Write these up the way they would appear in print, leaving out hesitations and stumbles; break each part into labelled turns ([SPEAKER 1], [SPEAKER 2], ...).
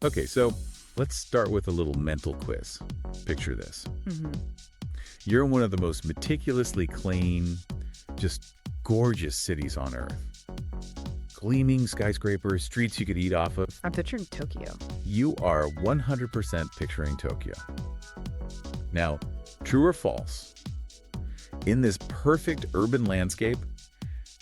[SPEAKER 1] Okay, so let's start with a little mental quiz. Picture this. You're in one of the most meticulously clean, just gorgeous cities on Earth. Gleaming skyscrapers, streets you could eat off of.
[SPEAKER 2] I'm picturing Tokyo.
[SPEAKER 1] You are 100% picturing Tokyo. Now, true or false? In this perfect urban landscape,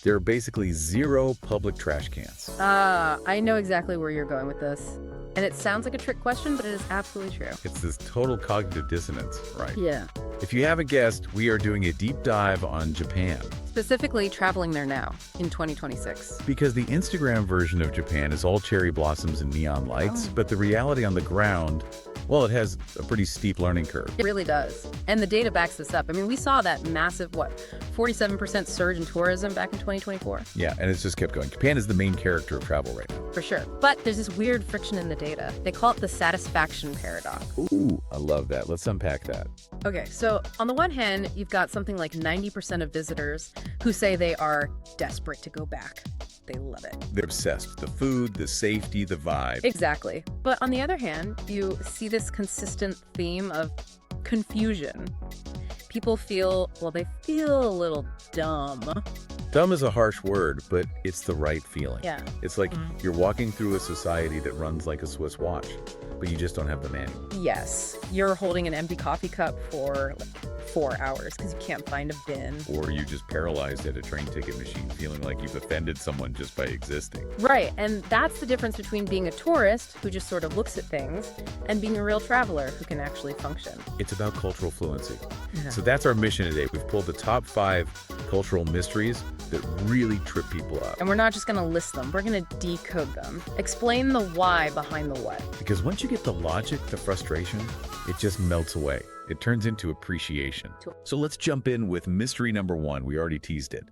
[SPEAKER 1] there are basically 0 public trash cans.
[SPEAKER 2] I know exactly where you're going with this. And it sounds like a trick question, but it is absolutely true.
[SPEAKER 1] It's this total cognitive dissonance, right?
[SPEAKER 2] Yeah.
[SPEAKER 1] If you haven't guessed, we are doing a deep dive on Japan.
[SPEAKER 2] Specifically, traveling there now, in 2026.
[SPEAKER 1] Because the Instagram version of Japan is all cherry blossoms and neon lights, but the reality on the ground, well, it has a pretty steep learning curve.
[SPEAKER 2] It really does. And the data backs this up. I mean, we saw that massive, 47% surge in tourism back in 2024?
[SPEAKER 1] Yeah, and it's just kept going. Japan is the main character of travel right now.
[SPEAKER 2] For sure. But there's this weird friction in the data. They call it the satisfaction paradox.
[SPEAKER 1] Ooh, I love that. Let's unpack that.
[SPEAKER 2] Okay, so on the one hand, you've got something like 90% of visitors who say they are desperate to go back. They love it.
[SPEAKER 1] They're obsessed. The food, the safety, the vibe.
[SPEAKER 2] Exactly. But on the other hand, you see this consistent theme of confusion. People feel a little dumb.
[SPEAKER 1] Dumb is a harsh word, but it's the right feeling.
[SPEAKER 2] Yeah.
[SPEAKER 1] It's like you're walking through a society that runs like a Swiss watch, but you just don't have the manual.
[SPEAKER 2] Yes. You're holding an empty coffee cup for 4 hours because you can't find a bin.
[SPEAKER 1] Or you just paralyzed at a train ticket machine, feeling like you've offended someone just by existing.
[SPEAKER 2] Right, and that's the difference between being a tourist who just sort of looks at things and being a real traveler who can actually function.
[SPEAKER 1] It's about cultural fluency.
[SPEAKER 2] Yeah.
[SPEAKER 1] So that's our mission today. We've pulled the top 5 cultural mysteries that really trip people up.
[SPEAKER 2] And we're not just going to list them, we're going to decode them. Explain the why behind the what.
[SPEAKER 1] Because once you get the logic, the frustration, it just melts away. It turns into appreciation. So let's jump in with mystery number 1. We already teased it.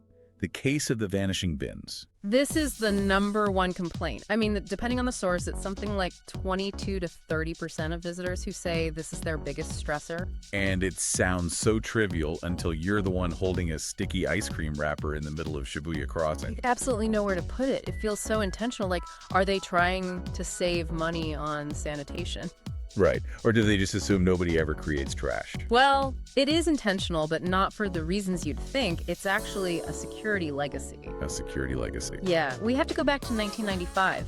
[SPEAKER 1] The case of the vanishing bins.
[SPEAKER 2] This is the #1 complaint. I mean, depending on the source, it's something like 22 to 30% of visitors who say this is their biggest stressor.
[SPEAKER 1] And it sounds so trivial until you're the one holding a sticky ice cream wrapper in the middle of Shibuya Crossing.
[SPEAKER 2] Absolutely nowhere to put it. It feels so intentional. Like, are they trying to save money on sanitation?
[SPEAKER 1] Right. Or do they just assume nobody ever creates trash?
[SPEAKER 2] Well, it is intentional, but not for the reasons you'd think. It's actually a security legacy.
[SPEAKER 1] A security legacy.
[SPEAKER 2] Yeah, we have to go back to 1995.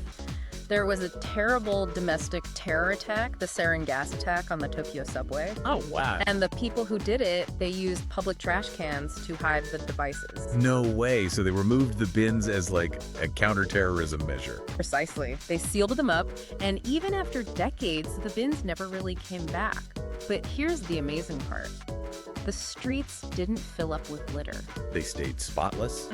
[SPEAKER 2] There was a terrible domestic terror attack, the sarin gas attack on the Tokyo subway.
[SPEAKER 1] Oh, wow.
[SPEAKER 2] And the people who did it, they used public trash cans to hide the devices.
[SPEAKER 1] No way. So they removed the bins as like a counterterrorism measure.
[SPEAKER 2] Precisely. They sealed them up, and even after decades, the bins never really came back. But here's the amazing part. The streets didn't fill up with litter.
[SPEAKER 1] They stayed spotless.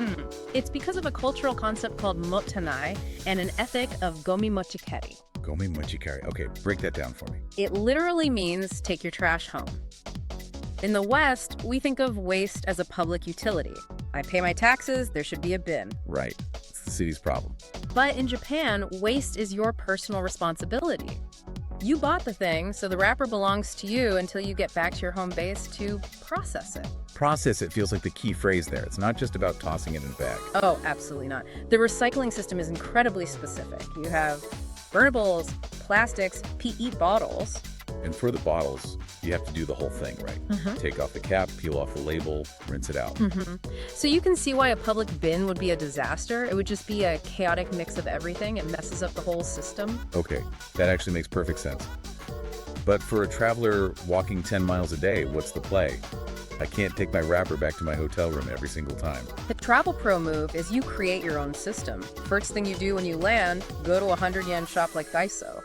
[SPEAKER 2] It's because of a cultural concept called motenai and an ethic of gomi mochikari.
[SPEAKER 1] Gomi mochikari. Okay, break that down for me.
[SPEAKER 2] It literally means take your trash home. In the West, we think of waste as a public utility. I pay my taxes, there should be a bin.
[SPEAKER 1] Right. It's the city's problem.
[SPEAKER 2] But in Japan, waste is your personal responsibility. You bought the thing, so the wrapper belongs to you until you get back to your home base to process it.
[SPEAKER 1] Process it feels like the key phrase there. It's not just about tossing it in a bag.
[SPEAKER 2] Oh, absolutely not. The recycling system is incredibly specific. You have burnables, plastics, PE bottles.
[SPEAKER 1] And for the bottles, you have to do the whole thing, right? Take off the cap, peel off the label, rinse it out.
[SPEAKER 2] So you can see why a public bin would be a disaster. It would just be a chaotic mix of everything. It messes up the whole system.
[SPEAKER 1] Okay, that actually makes perfect sense. But for a traveler walking 10 miles a day, what's the play? I can't take my wrapper back to my hotel room every single time.
[SPEAKER 2] The travel pro move is you create your own system. First thing you do when you land, go to a 100-yen shop like Daiso.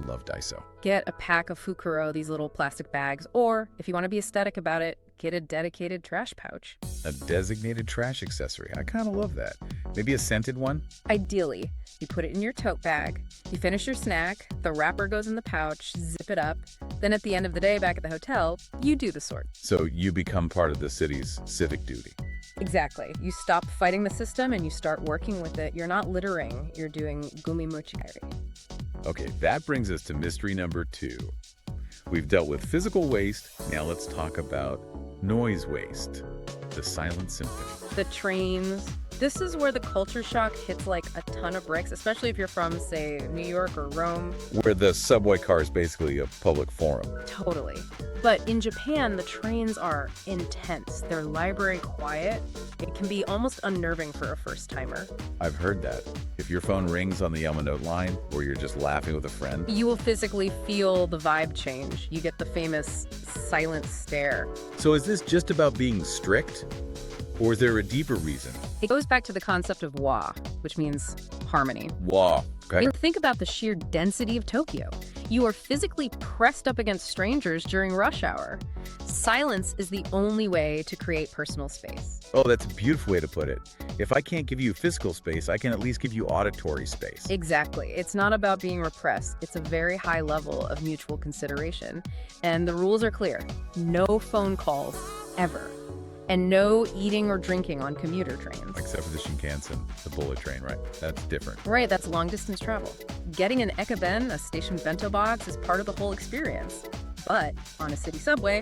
[SPEAKER 1] Love Daiso.
[SPEAKER 2] Get a pack of Fukuro, these little plastic bags, or if you want to be aesthetic about it, get a dedicated trash pouch.
[SPEAKER 1] A designated trash accessory. I kind of love that. Maybe a scented one?
[SPEAKER 2] Ideally, you put it in your tote bag, you finish your snack, the wrapper goes in the pouch, zip it up, then at the end of the day back at the hotel, you do the sort.
[SPEAKER 1] So you become part of the city's civic duty.
[SPEAKER 2] Exactly. You stop fighting the system and you start working with it. You're not littering, you're doing gumi mochikari.
[SPEAKER 1] Okay, that brings us to mystery number 2. We've dealt with physical waste. Now let's talk about noise waste. The silent symphony.
[SPEAKER 2] The trains, This is where the culture shock hits like a ton of bricks, especially if you're from, say, New York or Rome.
[SPEAKER 1] Where the subway car is basically a public forum.
[SPEAKER 2] Totally. But in Japan, the trains are intense. They're library quiet. It can be almost unnerving for a first-timer.
[SPEAKER 1] I've heard that. If your phone rings on the Yamanote line, or you're just laughing with a friend,
[SPEAKER 2] You will physically feel the vibe change. You get the famous silent stare.
[SPEAKER 1] So is this just about being strict? Or is there a deeper reason?
[SPEAKER 2] It goes back to the concept of wa, which means harmony.
[SPEAKER 1] Wow. Okay.
[SPEAKER 2] Think about the sheer density of Tokyo. You are physically pressed up against strangers during rush hour. Silence is the only way to create personal space.
[SPEAKER 1] Oh, that's a beautiful way to put it. If I can't give you physical space, I can at least give you auditory space.
[SPEAKER 2] Exactly. It's not about being repressed. It's a very high level of mutual consideration. And the rules are clear. No phone calls, ever. And no eating or drinking on commuter trains.
[SPEAKER 1] Except for the Shinkansen, the bullet train, right? That's different.
[SPEAKER 2] Right, that's long-distance travel. Getting an ekaben, a station bento box, is part of the whole experience. But on a city subway,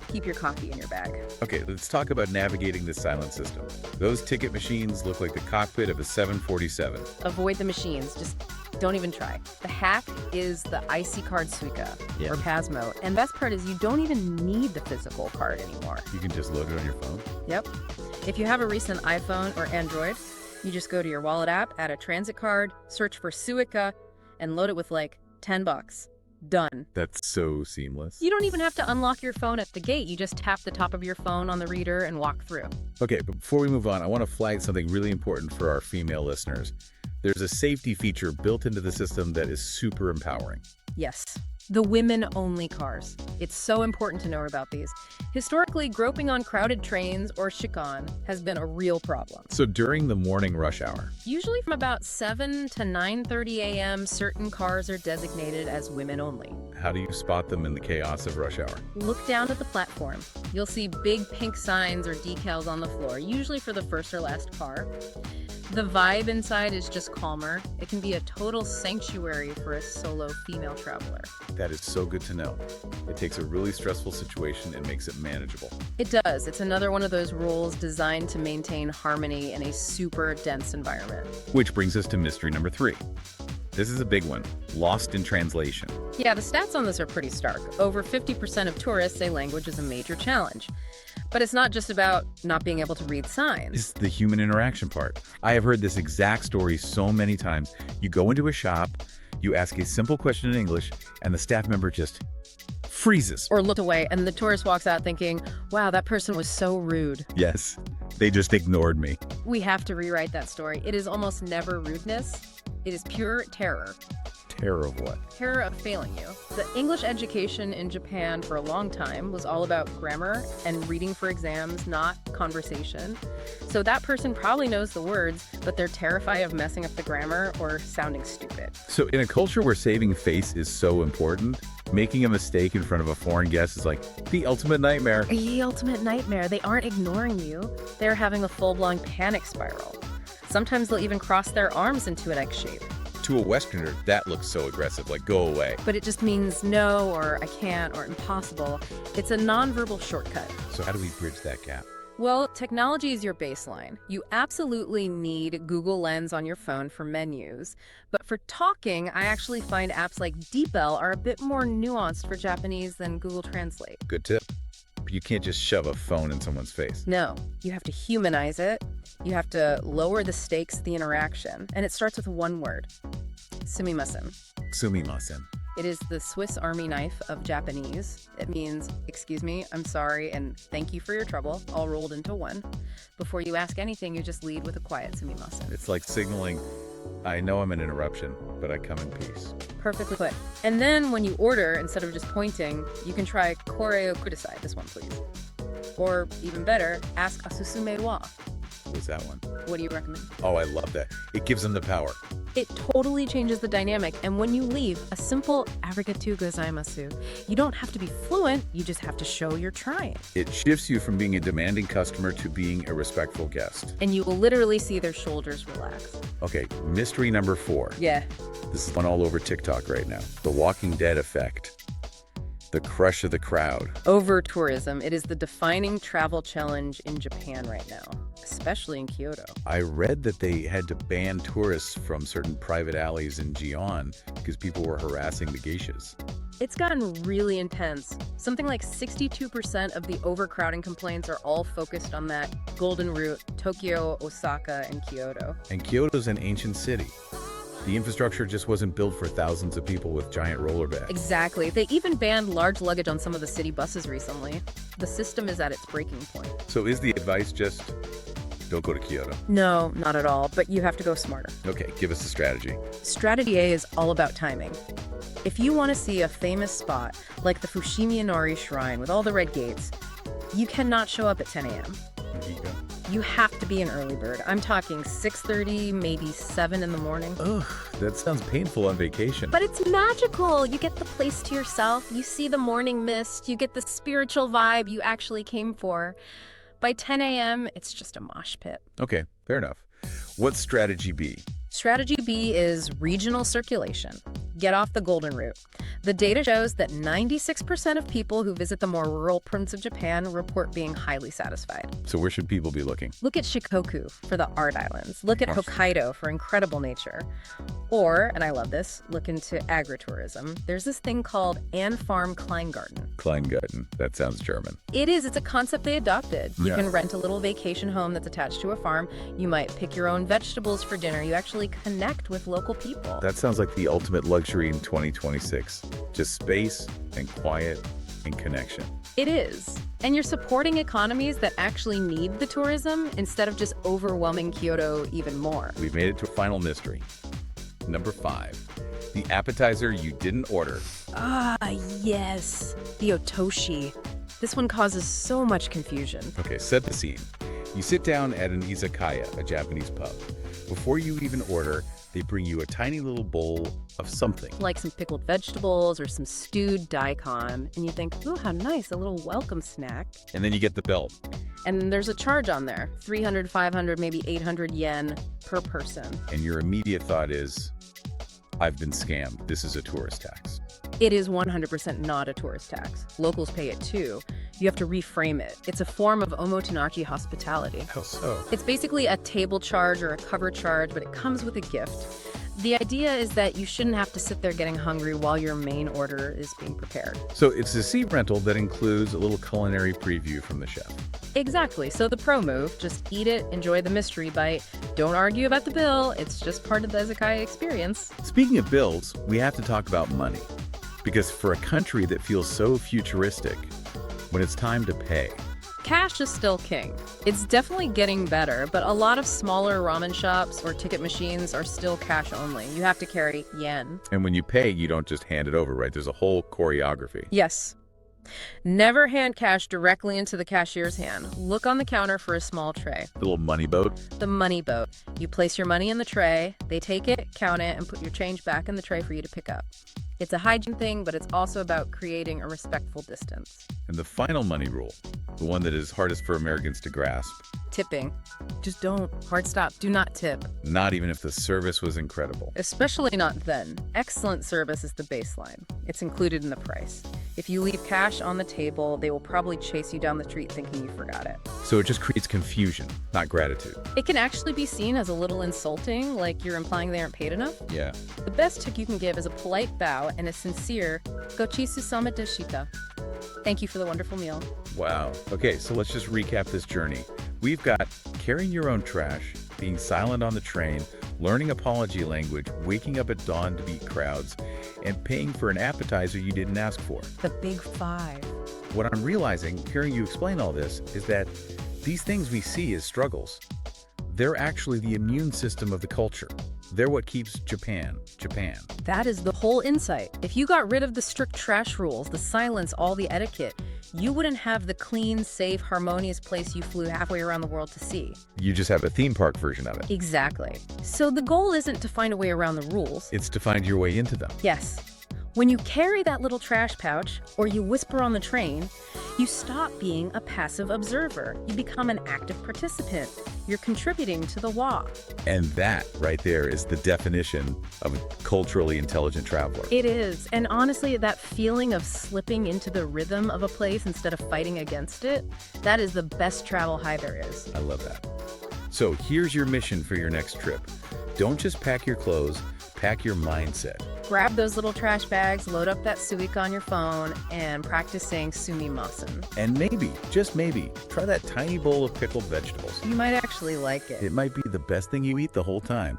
[SPEAKER 2] keep your coffee in your bag.
[SPEAKER 1] Okay, let's talk about navigating this silent system. Those ticket machines look like the cockpit of a 747.
[SPEAKER 2] Avoid the machines. Just don't even try. The hack is the IC card Suica, or Pasmo. And the best part is you don't even need the physical card anymore.
[SPEAKER 1] You can just load it on your phone?
[SPEAKER 2] Yep. If you have a recent iPhone or Android, you just go to your wallet app, add a transit card, search for Suica, and load it with like $10. Done.
[SPEAKER 1] That's so seamless.
[SPEAKER 2] You don't even have to unlock your phone at the gate. You just tap the top of your phone on the reader and walk through.
[SPEAKER 1] Okay, but before we move on, I want to flag something really important for our female listeners. There's a safety feature built into the system that is super empowering.
[SPEAKER 2] Yes. The women-only cars. It's so important to know about these. Historically, groping on crowded trains or chikan has been a real problem.
[SPEAKER 1] So during the morning rush hour,
[SPEAKER 2] Usually from about 7 to 9:30 a.m., certain cars are designated as women-only.
[SPEAKER 1] how do you spot them in the chaos of rush hour?
[SPEAKER 2] Look down at the platform. You'll see big pink signs or decals on the floor, usually for the first or last car. The vibe inside is just calmer. It can be a total sanctuary for a solo female traveler.
[SPEAKER 1] That is so good to know. It takes a really stressful situation and makes it manageable.
[SPEAKER 2] It does. It's another one of those rules designed to maintain harmony in a super dense environment.
[SPEAKER 1] Which brings us to mystery number 3. This is a big one. Lost in translation.
[SPEAKER 2] Yeah, the stats on this are pretty stark. Over 50% of tourists say language is a major challenge. But it's not just about not being able to read signs.
[SPEAKER 1] It's the human interaction part. I have heard this exact story so many times. You go into a shop, you ask a simple question in English, and the staff member just freezes.
[SPEAKER 2] Or look away, and the tourist walks out thinking, wow, that person was so rude.
[SPEAKER 1] Yes, they just ignored me.
[SPEAKER 2] We have to rewrite that story. It is almost never rudeness. It is pure terror.
[SPEAKER 1] Terror of what?
[SPEAKER 2] Terror of failing you. The English education in Japan for a long time was all about grammar and reading for exams, not conversation. So that person probably knows the words, but they're terrified of messing up the grammar or sounding stupid.
[SPEAKER 1] So in a culture where saving face is so important, making a mistake in front of a foreign guest is like the ultimate nightmare.
[SPEAKER 2] The ultimate nightmare. They aren't ignoring you. They're having a full-blown panic spiral. Sometimes they'll even cross their arms into an X shape.
[SPEAKER 1] To a Westerner, that looks so aggressive, like go away.
[SPEAKER 2] But it just means no, or I can't, or impossible. It's a nonverbal shortcut.
[SPEAKER 1] So how do we bridge that gap?
[SPEAKER 2] Well, technology is your baseline. You absolutely need Google Lens on your phone for menus. But for talking, I actually find apps like DeepL are a bit more nuanced for Japanese than Google Translate.
[SPEAKER 1] Good tip. But you can't just shove a phone in someone's face.
[SPEAKER 2] No, you have to humanize it. You have to lower the stakes of the interaction. And it starts with one word. Sumimasen.
[SPEAKER 1] Sumimasen.
[SPEAKER 2] It is the Swiss Army knife of Japanese. It means, excuse me, I'm sorry, and thank you for your trouble, all rolled into one. Before you ask anything, you just lead with a quiet sumimasen.
[SPEAKER 1] It's like signaling, I know I'm an interruption, but I come in peace.
[SPEAKER 2] Perfectly put. And then when you order, instead of just pointing, you can try koreo kudasai, this one please. Or even better, ask asusume wa.
[SPEAKER 1] What's that one?
[SPEAKER 2] What do you recommend?
[SPEAKER 1] Oh, I love that. It gives them the power.
[SPEAKER 2] It totally changes the dynamic, and when you leave, a simple arigatou gozaimasu. You don't have to be fluent, you just have to show you're trying.
[SPEAKER 1] It shifts you from being a demanding customer to being a respectful guest.
[SPEAKER 2] And you will literally see their shoulders relax.
[SPEAKER 1] Okay, mystery number 4.
[SPEAKER 2] Yeah.
[SPEAKER 1] This is one all over TikTok right now. The Walking Dead effect. The crush of the crowd.
[SPEAKER 2] Overtourism. It is the defining travel challenge in Japan right now. especially in Kyoto.
[SPEAKER 1] I read that they had to ban tourists from certain private alleys in Gion because people were harassing the geishas.
[SPEAKER 2] It's gotten really intense. Something like 62% of the overcrowding complaints are all focused on that golden route, Tokyo, Osaka, and Kyoto.
[SPEAKER 1] And Kyoto's an ancient city. The infrastructure just wasn't built for thousands of people with giant roller bags.
[SPEAKER 2] Exactly. They even banned large luggage on some of the city buses recently. The system is at its breaking point.
[SPEAKER 1] So is the advice just don't go to Kyoto?
[SPEAKER 2] No, not at all, but you have to go smarter.
[SPEAKER 1] Okay, give us a strategy.
[SPEAKER 2] Strategy A is all about timing. If you want to see a famous spot, like the Fushimi Inari Shrine with all the red gates, you cannot show up at 10 a.m. You have to be an early bird. I'm talking 6:30, maybe 7 in the morning.
[SPEAKER 1] Ugh, that sounds painful on vacation.
[SPEAKER 2] But it's magical. You get the place to yourself. You see the morning mist. You get the spiritual vibe you actually came for. By 10 a.m., it's just a mosh pit.
[SPEAKER 1] Okay, fair enough. What's strategy B?
[SPEAKER 2] Strategy B is regional circulation. Get off the golden route. The data shows that 96% of people who visit the more rural parts of Japan report being highly satisfied.
[SPEAKER 1] So where should people be looking?
[SPEAKER 2] Look at Shikoku for the art islands. Look at Hokkaido for incredible nature. Or, and I love this, look into agritourism. There's this thing called Anfarm Kleingarten.
[SPEAKER 1] Kleingarten. That sounds German.
[SPEAKER 2] It is. It's a concept they adopted. You
[SPEAKER 1] Yeah.
[SPEAKER 2] can rent a little vacation home that's attached to a farm. You might pick your own vegetables for dinner. You actually connect with local people.
[SPEAKER 1] That sounds like the ultimate luxury in 2026. Just space and quiet and connection.
[SPEAKER 2] It is. And you're supporting economies that actually need the tourism instead of just overwhelming Kyoto even more.
[SPEAKER 1] We've made it to a final mystery. Number 5. The appetizer you didn't order.
[SPEAKER 2] Ah, yes. The otoshi. This one causes so much confusion.
[SPEAKER 1] Okay, set the scene. You sit down at an izakaya, a Japanese pub. Before you even order, they bring you a tiny little bowl of something.
[SPEAKER 2] Like some pickled vegetables or some stewed daikon. And you think, ooh, how nice, a little welcome snack.
[SPEAKER 1] And then you get the bill.
[SPEAKER 2] And there's a charge on there, 300, 500, maybe 800 yen per person.
[SPEAKER 1] And your immediate thought is, I've been scammed. This is a tourist tax.
[SPEAKER 2] It is 100% not a tourist tax. Locals pay it too. You have to reframe it. It's a form of omotenashi hospitality.
[SPEAKER 1] How so?
[SPEAKER 2] It's basically a table charge or a cover charge, but it comes with a gift. The idea is that you shouldn't have to sit there getting hungry while your main order is being prepared.
[SPEAKER 1] So it's a seat rental that includes a little culinary preview from the chef.
[SPEAKER 2] Exactly. So the pro move, just eat it, enjoy the mystery bite. Don't argue about the bill. It's just part of the izakaya experience.
[SPEAKER 1] Speaking of bills, we have to talk about money. Because for a country that feels so futuristic, when it's time to pay,
[SPEAKER 2] Cash is still king. It's definitely getting better, but a lot of smaller ramen shops or ticket machines are still cash only. You have to carry yen.
[SPEAKER 1] and when you pay, you don't just hand it over, right? There's a whole choreography.
[SPEAKER 2] Yes. Never hand cash directly into the cashier's hand. Look on the counter for a small tray.
[SPEAKER 1] The little money boat.
[SPEAKER 2] The money boat. You place your money in the tray, they take it, count it, and put your change back in the tray for you to pick up. It's a hygiene thing, but it's also about creating a respectful distance.
[SPEAKER 1] And the final money rule, the one that is hardest for Americans to grasp,
[SPEAKER 2] Tipping. Just don't. Hard stop. Do not tip.
[SPEAKER 1] not even if the service was incredible.
[SPEAKER 2] Especially not then. Excellent service is the baseline. It's included in the price. If you leave cash on the table, they will probably chase you down the street thinking you forgot it.
[SPEAKER 1] So it just creates confusion, not gratitude.
[SPEAKER 2] It can actually be seen as a little insulting, like you're implying they aren't paid enough.
[SPEAKER 1] Yeah.
[SPEAKER 2] The best tip you can give is a polite bow and a sincere "Gochisu sama deshita." Thank you for the wonderful meal.
[SPEAKER 1] Wow. Okay, so let's just recap this journey. We've got carrying your own trash, being silent on the train, learning apology language, waking up at dawn to beat crowds, and paying for an appetizer you didn't ask for.
[SPEAKER 2] The big 5.
[SPEAKER 1] What I'm realizing, hearing you explain all this, is that these things we see as struggles, they're actually the immune system of the culture. They're what keeps Japan, Japan.
[SPEAKER 2] That is the whole insight. If you got rid of the strict trash rules, the silence, all the etiquette, you wouldn't have the clean, safe, harmonious place you flew halfway around the world to see.
[SPEAKER 1] You just have a theme park version of it.
[SPEAKER 2] Exactly. So the goal isn't to find a way around the rules.
[SPEAKER 1] It's to find your way into them.
[SPEAKER 2] Yes. When you carry that little trash pouch, or you whisper on the train, you stop being a passive observer. You become an active participant. You're contributing to the walk.
[SPEAKER 1] And that right there is the definition of a culturally intelligent traveler.
[SPEAKER 2] It is. And honestly, that feeling of slipping into the rhythm of a place instead of fighting against it, that is the best travel high there is.
[SPEAKER 1] I love that. So here's your mission for your next trip. Don't just pack your clothes, pack your mindset.
[SPEAKER 2] Grab those little trash bags, load up that suica on your phone, and practice saying sumimasen.
[SPEAKER 1] And maybe, just maybe, try that tiny bowl of pickled vegetables.
[SPEAKER 2] You might actually like it.
[SPEAKER 1] It might be the best thing you eat the whole time.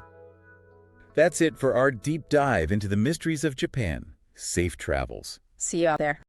[SPEAKER 1] That's it for our deep dive into the mysteries of Japan. Safe travels.
[SPEAKER 2] See you out there.